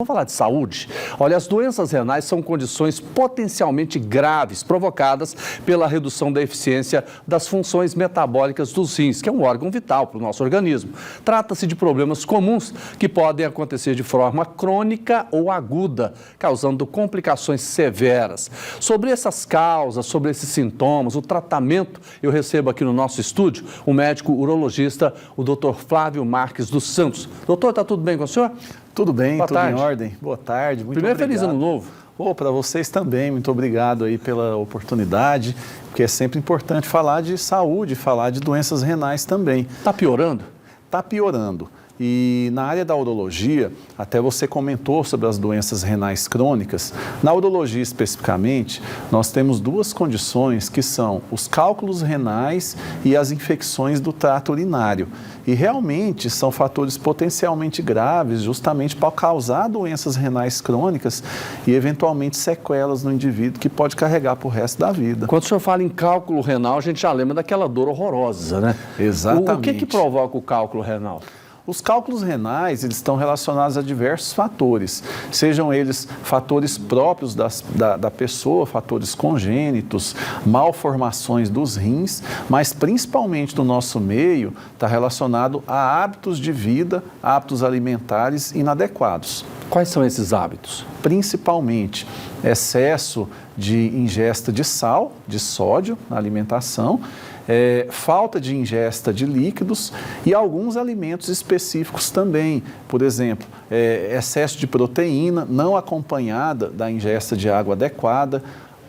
Vamos falar de saúde? Olha, as doenças renais são condições potencialmente graves provocadas pela redução da eficiência das funções metabólicas dos rins, que é um órgão vital para o nosso organismo. Trata-se de problemas comuns que podem acontecer de forma crônica ou aguda, causando complicações severas. Sobre essas causas, sobre esses sintomas, o tratamento, eu recebo aqui no nosso estúdio o médico urologista, o Dr. Flávio Marques dos Santos. Doutor, está tudo bem com o senhor? Tudo bem, Boa tudo tarde. em ordem. Boa tarde, muito Primeiro, obrigado. feliz ano novo. Para vocês também, muito obrigado aí pela oportunidade, porque é sempre importante falar de saúde, falar de doenças renais também. Está piorando? Está piorando. E na área da urologia, até você comentou sobre as doenças renais crônicas. Na urologia especificamente, nós temos duas condições que são os cálculos renais e as infecções do trato urinário. E realmente são fatores potencialmente graves, justamente para causar doenças renais crônicas e eventualmente sequelas no indivíduo que pode carregar para o resto da vida. Quando o senhor fala em cálculo renal, a gente já lembra daquela dor horrorosa, né? Exatamente. O que provoca o cálculo renal? Os cálculos renais, eles estão relacionados a diversos fatores, sejam eles fatores próprios da pessoa, fatores congênitos, malformações dos rins, mas principalmente no nosso meio está relacionado a hábitos de vida, hábitos alimentares inadequados. Quais são esses hábitos? Principalmente excesso de ingesta de sal, de sódio na alimentação, falta de ingesta de líquidos e alguns alimentos específicos também. Por exemplo, excesso de proteína não acompanhada da ingesta de água adequada.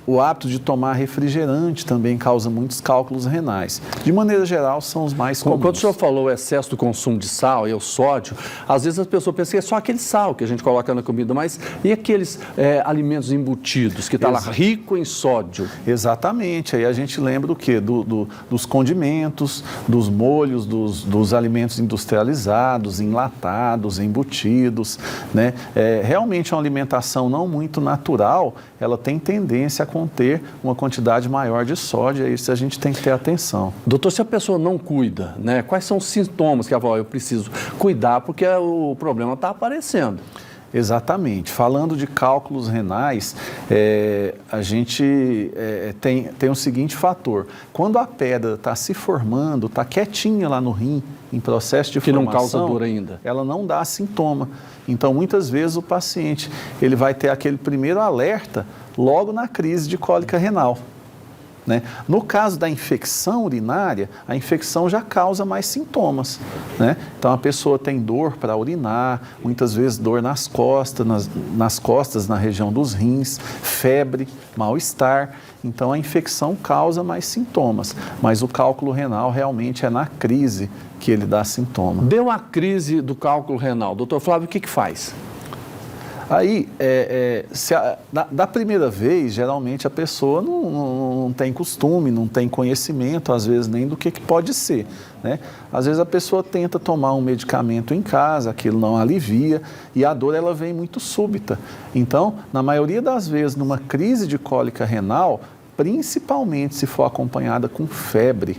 O hábito de tomar refrigerante também causa muitos cálculos renais. De maneira geral, são os mais comuns. Quando o senhor falou o excesso do consumo de sal e o sódio, às vezes as pessoas pensam que é só aquele sal que a gente coloca na comida, mas e aqueles alimentos embutidos que está lá rico em sódio? Exatamente. Aí a gente lembra o quê? Dos condimentos, dos molhos, dos alimentos industrializados, enlatados, embutidos, né? Realmente uma alimentação não muito natural, ela tem tendência a conter uma quantidade maior de sódio, é isso a gente tem que ter atenção. Doutor, se a pessoa não cuida, né, quais são os sintomas que ela fala, eu preciso cuidar porque o problema está aparecendo? Exatamente. Falando de cálculos renais, a gente tem o seguinte fator. Quando a pedra está se formando, está quietinha lá no rim, em processo de formação, que não causa dor ainda, ela não dá sintoma. Então, muitas vezes o paciente ele vai ter aquele primeiro alerta logo na crise de cólica renal. Né? No caso da infecção urinária, a infecção já causa mais sintomas. Né? Então, a pessoa tem dor para urinar, muitas vezes dor nas costas, na região dos rins, febre, mal-estar. Então, a infecção causa mais sintomas, mas o cálculo renal realmente é na crise que ele dá sintoma. Deu a crise do cálculo renal. Doutor Flávio, o que faz? Aí, da primeira vez, geralmente a pessoa não tem costume, não tem conhecimento, às vezes nem do que pode ser. Né? Às vezes a pessoa tenta tomar um medicamento em casa, aquilo não alivia e a dor ela vem muito súbita. Então, na maioria das vezes, numa crise de cólica renal, principalmente se for acompanhada com febre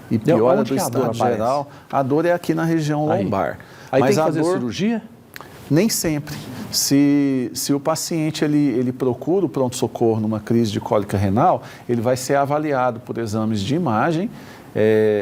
e piora do estado geral, a dor é aqui na região lombar. Aí tem que fazer cirurgia? Nem sempre. Se o paciente ele procura o pronto-socorro numa crise de cólica renal, ele vai ser avaliado por exames de imagem.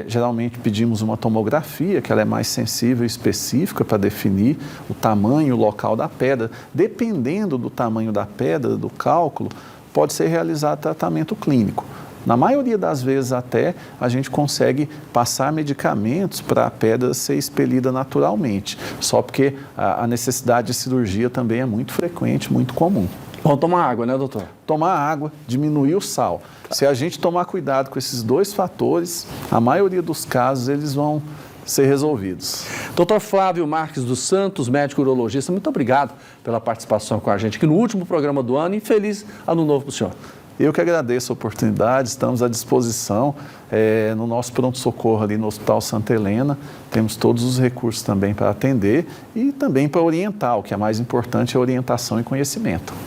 Geralmente pedimos uma tomografia, que ela é mais sensível e específica para definir o tamanho e o local da pedra. Dependendo do tamanho da pedra, do cálculo, pode ser realizado tratamento clínico. Na maioria das vezes até a gente consegue passar medicamentos para a pedra ser expelida naturalmente, só porque a necessidade de cirurgia também é muito frequente, muito comum. Vamos tomar água, né, doutor? Tomar água, diminuir o sal. Se a gente tomar cuidado com esses dois fatores, a maioria dos casos eles vão ser resolvidos. Doutor Flávio Marques dos Santos, médico urologista, muito obrigado pela participação com a gente aqui no último programa do ano e feliz ano novo para o senhor. Eu que agradeço a oportunidade, estamos à disposição no nosso pronto-socorro ali no Hospital Santa Helena, temos todos os recursos também para atender e também para orientar, o que é mais importante é orientação e conhecimento.